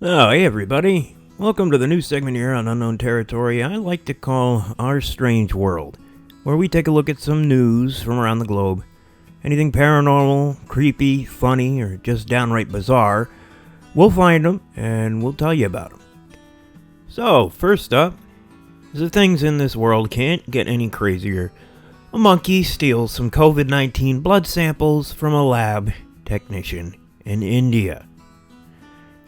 Oh, hey everybody. Welcome to the new segment here on Unknown Territory I like to call Our Strange World, where we take a look at some news from around the globe. Anything paranormal, creepy, funny, or just downright bizarre, we'll find them and we'll tell you about them. So, first up, is if things in this world can't get any crazier, a monkey steals some COVID-19 blood samples from a lab technician in India.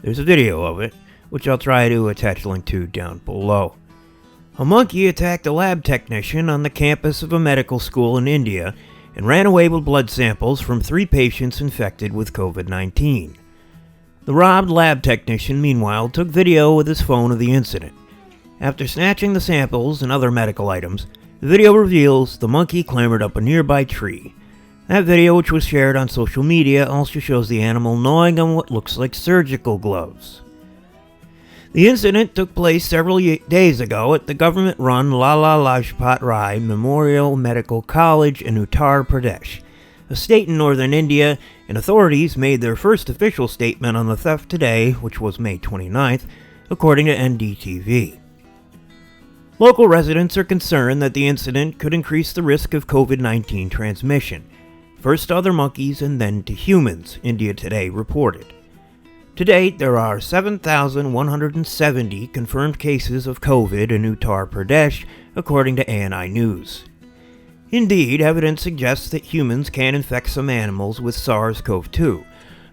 There's a video of it, which I'll try to attach a link to down below. A monkey attacked a lab technician on the campus of a medical school in India and ran away with blood samples from 3 patients infected with COVID-19. The robbed lab technician, meanwhile, took video with his phone of the incident. After snatching the samples and other medical items, the video reveals the monkey clambered up a nearby tree. That video, which was shared on social media, also shows the animal gnawing on what looks like surgical gloves. The incident took place several days ago at the government-run Lala Lajpat Rai Memorial Medical College in Uttar Pradesh, a state in northern India, and authorities made their first official statement on the theft today, which was May 29th, according to NDTV. Local residents are concerned that the incident could increase the risk of COVID-19 transmission, first to other monkeys and then to humans, India Today reported. To date, there are 7,170 confirmed cases of COVID in Uttar Pradesh, according to ANI News. Indeed, evidence suggests that humans can infect some animals with SARS-CoV-2,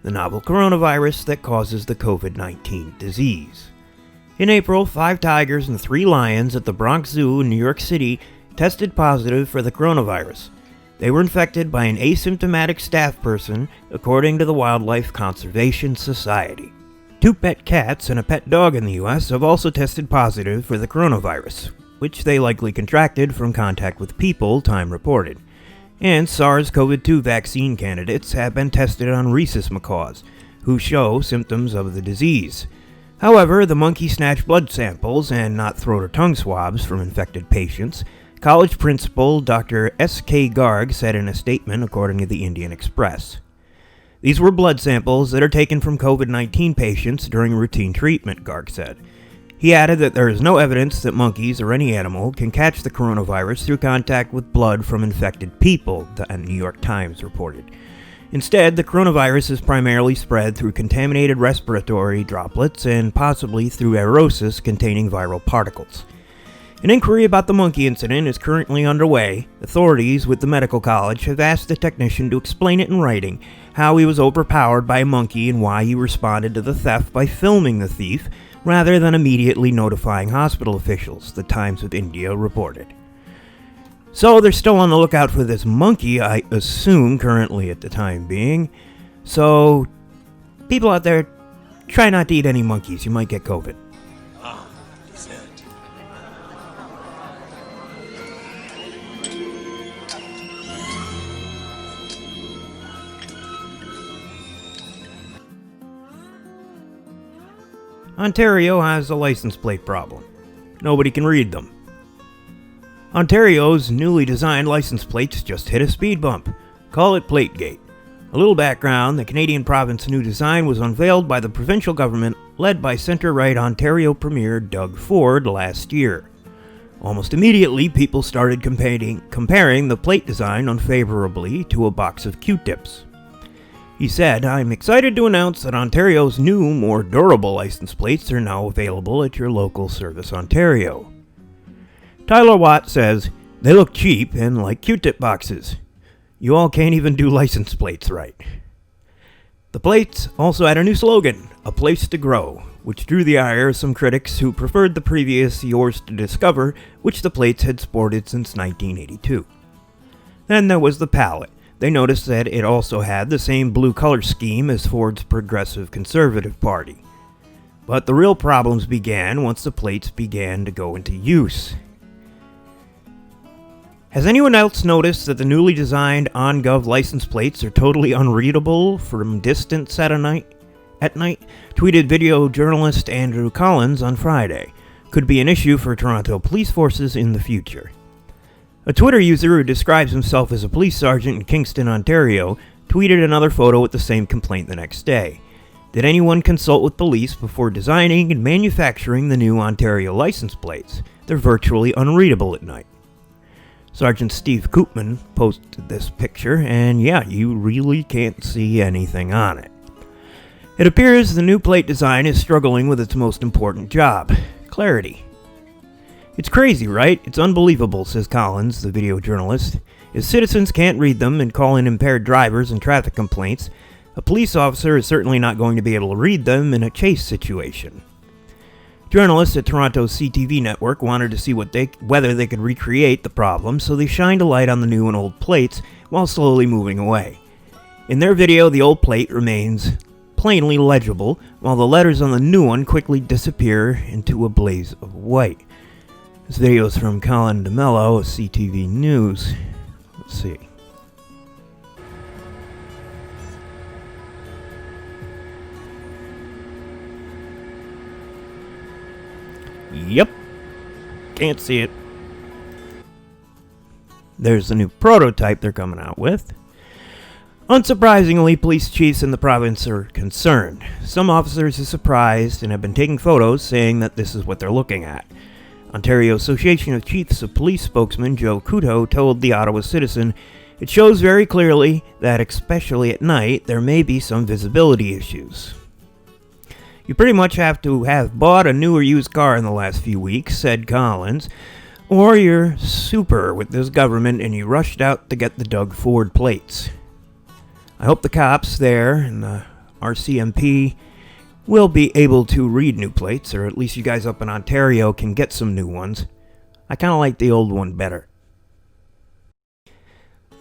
the novel coronavirus that causes the COVID-19 disease. In April, 5 tigers and 3 lions at the Bronx Zoo in New York City tested positive for the coronavirus. They were infected by an asymptomatic staff person, according to the Wildlife Conservation Society. 2 pet cats and a pet dog in the U.S. have also tested positive for the coronavirus, which they likely contracted from contact with people, Time reported. And SARS-CoV-2 vaccine candidates have been tested on rhesus macaws, who show symptoms of the disease. However, the monkey snatched blood samples and not throat or tongue swabs from infected patients. College principal Dr. S.K. Garg said in a statement, according to the Indian Express. These were blood samples that are taken from COVID-19 patients during routine treatment, Garg said. He added that there is no evidence that monkeys or any animal can catch the coronavirus through contact with blood from infected people, the New York Times reported. Instead, the coronavirus is primarily spread through contaminated respiratory droplets and possibly through aerosis containing viral particles. An inquiry about the monkey incident is currently underway. Authorities with the medical college have asked the technician to explain it in writing, how he was overpowered by a monkey and why he responded to the theft by filming the thief, rather than immediately notifying hospital officials, the Times of India reported. So they're still on the lookout for this monkey, I assume, currently at the time being. So, people out there, try not to eat any monkeys, you might get COVID. Ontario has a license plate problem. Nobody can read them. Ontario's newly designed license plates just hit a speed bump. Call it Plategate. A little background, the Canadian province's new design was unveiled by the provincial government led by centre-right Ontario Premier Doug Ford last year. Almost immediately, people started comparing the plate design unfavorably to a box of Q-tips. He said, "I'm excited to announce that Ontario's new, more durable license plates are now available at your local Service Ontario." Tyler Watt says, "They look cheap and like Q-tip boxes. You all can't even do license plates right." The plates also had a new slogan, "A Place to Grow," which drew the ire of some critics who preferred the previous Yours to Discover, which the plates had sported since 1982. Then there was the palette. They noticed that it also had the same blue color scheme as Ford's Progressive Conservative Party. But the real problems began once the plates began to go into use. Has anyone else noticed that the newly designed OnGov license plates are totally unreadable from distance at night? Tweeted video journalist Andrew Collins on Friday. Could be an issue for Toronto police forces in the future. A Twitter user who describes himself as a police sergeant in Kingston, Ontario, tweeted another photo with the same complaint the next day. Did anyone consult with police before designing and manufacturing the new Ontario license plates? They're virtually unreadable at night. Sergeant Steve Koopman posted this picture, and yeah, you really can't see anything on it. It appears the new plate design is struggling with its most important job, clarity. It's crazy, right? It's unbelievable, says Collins, the video journalist. If citizens can't read them and call in impaired drivers and traffic complaints, a police officer is certainly not going to be able to read them in a chase situation. Journalists at Toronto's CTV network wanted to see whether they could recreate the problem, so they shined a light on the new and old plates while slowly moving away. In their video, the old plate remains plainly legible, while the letters on the new one quickly disappear into a blaze of white. This video is from Colin DeMello of CTV News. Let's see. Yep. Can't see it. There's the new prototype they're coming out with. Unsurprisingly, police chiefs in the province are concerned. Some officers are surprised and have been taking photos saying that this is what they're looking at. Ontario Association of Chiefs of Police spokesman Joe Couto told the Ottawa Citizen, "It shows very clearly that, especially at night, there may be some visibility issues. You pretty much have to have bought a new or used car in the last few weeks," said Collins, "or you're super with this government and you rushed out to get the Doug Ford plates. I hope the cops there and the RCMP will be able to read new plates, or at least you guys up in Ontario can get some new ones. I kind of like the old one better."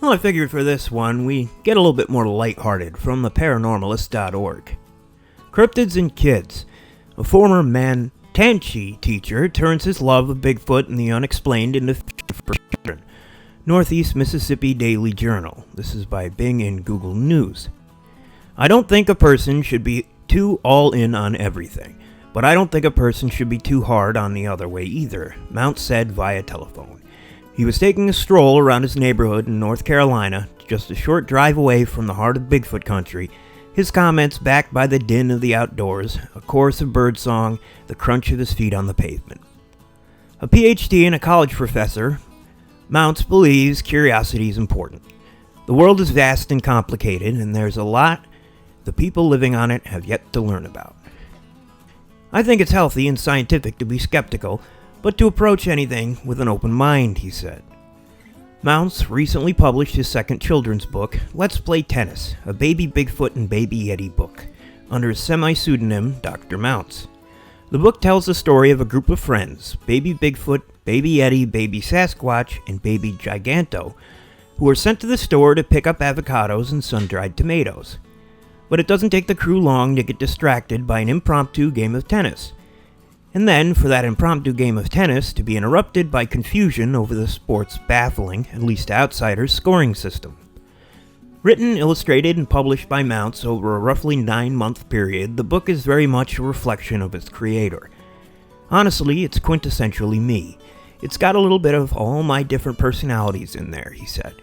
Well, I figured for this one, we get a little bit more lighthearted from the paranormalist.org. Cryptids and kids. A former Mantanchi teacher turns his love of Bigfoot and the unexplained into fiction for children. Northeast Mississippi Daily Journal. This is by Bing and Google News. "I don't think a person should be too all in on everything, but I don't think a person should be too hard on the other way either," Mount said via telephone. He was taking a stroll around his neighborhood in North Carolina, just a short drive away from the heart of Bigfoot country, his comments backed by the din of the outdoors, a chorus of birdsong, the crunch of his feet on the pavement. A PhD and a college professor, Mounts believes curiosity is important. The world is vast and complicated, and there's a lot the people living on it have yet to learn about. "I think it's healthy and scientific to be skeptical, but to approach anything with an open mind," he said. Mounts recently published his second children's book, Let's Play Tennis, a Baby Bigfoot and Baby Yeti book, under his semi-pseudonym Dr. Mounts. The book tells the story of a group of friends, Baby Bigfoot, Baby Yeti, Baby Sasquatch, and Baby Giganto, who are sent to the store to pick up avocados and sun-dried tomatoes. But it doesn't take the crew long to get distracted by an impromptu game of tennis. And then, for that impromptu game of tennis to be interrupted by confusion over the sport's baffling, at least to outsiders, scoring system. Written, illustrated, and published by Mounts over a roughly 9-month period, the book is very much a reflection of its creator. Honestly, it's quintessentially me. It's got a little bit of all my different personalities in there, he said.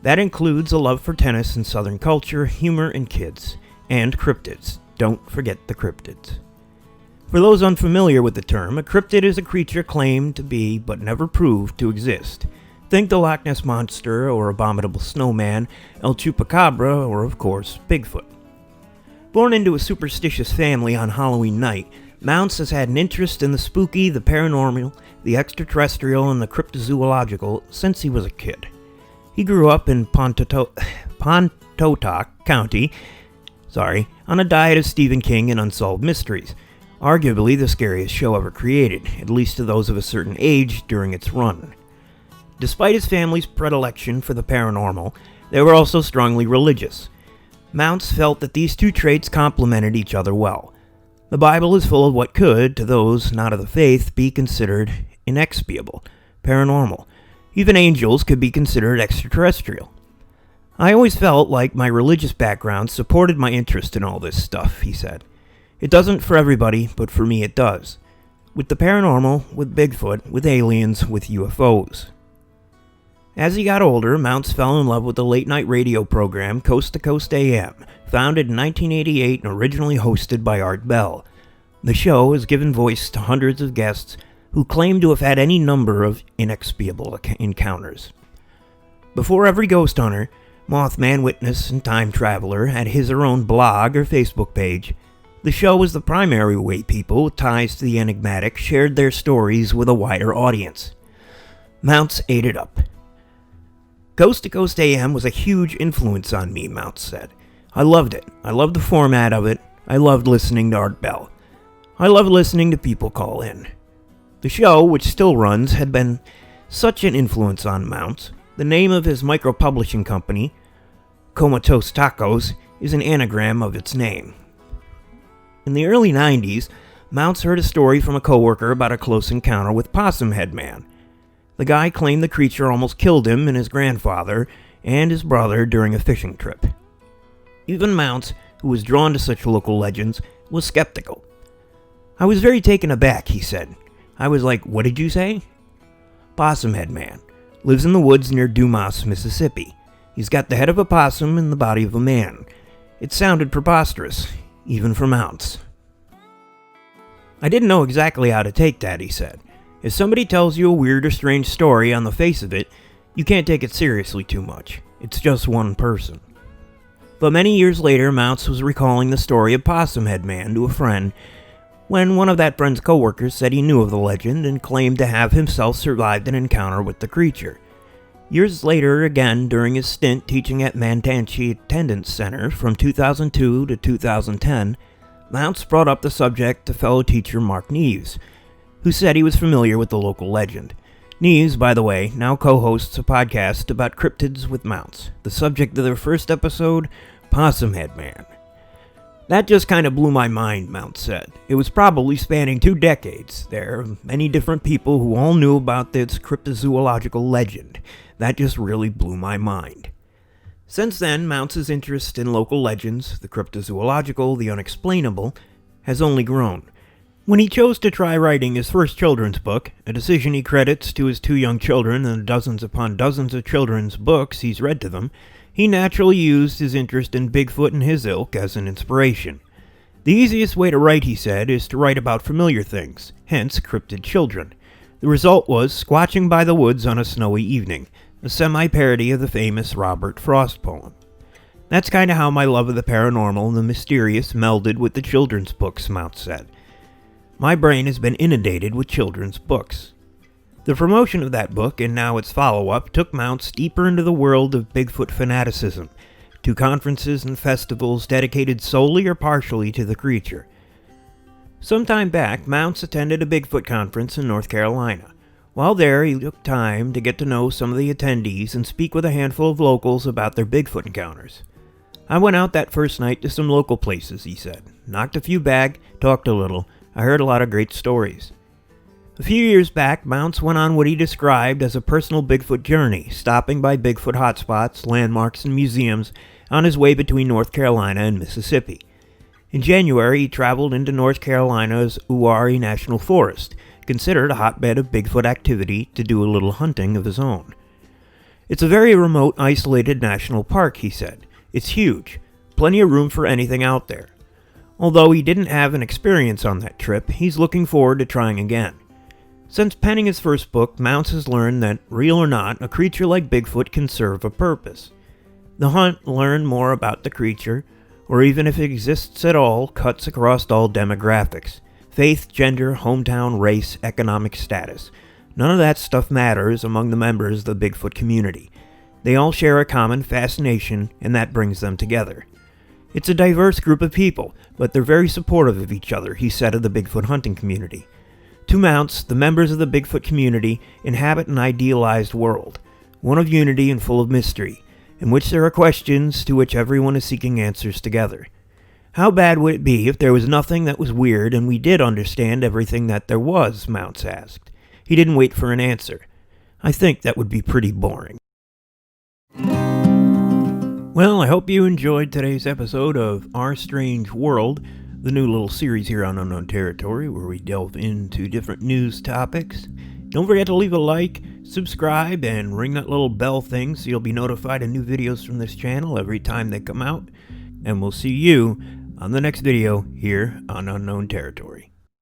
That includes a love for tennis and Southern culture, humor, and kids. And cryptids. Don't forget the cryptids. For those unfamiliar with the term, a cryptid is a creature claimed to be, but never proved to exist. Think the Loch Ness Monster, or Abominable Snowman, El Chupacabra, or of course, Bigfoot. Born into a superstitious family on Halloween night, Mounts has had an interest in the spooky, the paranormal, the extraterrestrial, and the cryptozoological since he was a kid. He grew up in Pontotoc County, on a diet of Stephen King and unsolved mysteries, arguably the scariest show ever created, at least to those of a certain age during its run. Despite his family's predilection for the paranormal, they were also strongly religious. Mounts felt that these two traits complemented each other well. The Bible is full of what could, to those not of the faith, be considered inexpiable, paranormal. Even angels could be considered extraterrestrial. "I always felt like my religious background supported my interest in all this stuff," he said. "It doesn't for everybody, but for me it does. With the paranormal, with Bigfoot, with aliens, with UFOs." As he got older, Mounts fell in love with the late-night radio program Coast to Coast AM, founded in 1988 and originally hosted by Art Bell. The show has given voice to hundreds of guests who claim to have had any number of inexplicable encounters. Before every ghost hunter, Mothman, Witness, and Time Traveler had his or own blog or Facebook page. The show was the primary way people with ties to the enigmatic shared their stories with a wider audience. Mounts ate it up. Coast to Coast AM was a huge influence on me, Mounts said. I loved it. I loved the format of it. I loved listening to Art Bell. I loved listening to people call in. The show, which still runs, had been such an influence on Mounts. The name of his micro-publishing company, Comatose Tacos, is an anagram of its name. In the early 90s, Mounts heard a story from a coworker about a close encounter with Possum Head Man. The guy claimed the creature almost killed him and his grandfather and his brother during a fishing trip. Even Mounts, who was drawn to such local legends, was skeptical. I was very taken aback, he said. I was like, what did you say? Possum Head Man. Lives in the woods near Dumas, Mississippi. He's got the head of a possum and the body of a man. It sounded preposterous, even for Mounts. I didn't know exactly how to take that, he said. If somebody tells you a weird or strange story on the face of it, you can't take it seriously too much. It's just one person. But many years later, Mounts was recalling the story of Possum Head Man to a friend when one of that friend's coworkers said he knew of the legend and claimed to have himself survived an encounter with the creature. Years later, again during his stint teaching at Mantanchi Attendance Center from 2002 to 2010, Mounts brought up the subject to fellow teacher Mark Neves, who said he was familiar with the local legend. Neves, by the way, now co-hosts a podcast about cryptids with Mounts. The subject of their first episode, Possum Head Man. That just kind of blew my mind, Mounts said. It was probably spanning 2 decades. There are many different people who all knew about this cryptozoological legend. That just really blew my mind. Since then, Mounts' interest in local legends, the cryptozoological, the unexplainable, has only grown. When he chose to try writing his first children's book, a decision he credits to his 2 young children and the dozens upon dozens of children's books he's read to them, he naturally used his interest in Bigfoot and his ilk as an inspiration. The easiest way to write, he said, is to write about familiar things, hence Cryptid Children. The result was Squatching by the Woods on a Snowy Evening, a semi-parody of the famous Robert Frost poem. That's kind of how my love of the paranormal and the mysterious melded with the children's books, Mounts said. My brain has been inundated with children's books. The promotion of that book, and now its follow-up, took Mounts deeper into the world of Bigfoot fanaticism, to conferences and festivals dedicated solely or partially to the creature. Some time back, Mounts attended a Bigfoot conference in North Carolina. While there, he took time to get to know some of the attendees and speak with a handful of locals about their Bigfoot encounters. I went out that first night to some local places, he said. Knocked a few back, talked a little. I heard a lot of great stories. A few years back, Mounts went on what he described as a personal Bigfoot journey, stopping by Bigfoot hotspots, landmarks, and museums on his way between North Carolina and Mississippi. In January, he traveled into North Carolina's Uwharrie National Forest, considered a hotbed of Bigfoot activity, to do a little hunting of his own. It's a very remote, isolated national park, he said. It's huge, plenty of room for anything out there. Although he didn't have an experience on that trip, he's looking forward to trying again. Since penning his first book, Mounts has learned that, real or not, a creature like Bigfoot can serve a purpose. The hunt, learn more about the creature, or even if it exists at all, cuts across all demographics. Faith, gender, hometown, race, economic status. None of that stuff matters among the members of the Bigfoot community. They all share a common fascination, and that brings them together. It's a diverse group of people, but they're very supportive of each other, he said of the Bigfoot hunting community. To Mounts, the members of the Bigfoot community inhabit an idealized world, one of unity and full of mystery, in which there are questions to which everyone is seeking answers together. How bad would it be if there was nothing that was weird and we did understand everything that there was, Mounts asked. He didn't wait for an answer. I think that would be pretty boring. Well, I hope you enjoyed today's episode of Our Strange World, the new little series here on Unknown Territory where we delve into different news topics. Don't forget to leave a like, subscribe, and ring that little bell thing so you'll be notified of new videos from this channel every time they come out. And we'll see you on the next video here on Unknown Territory.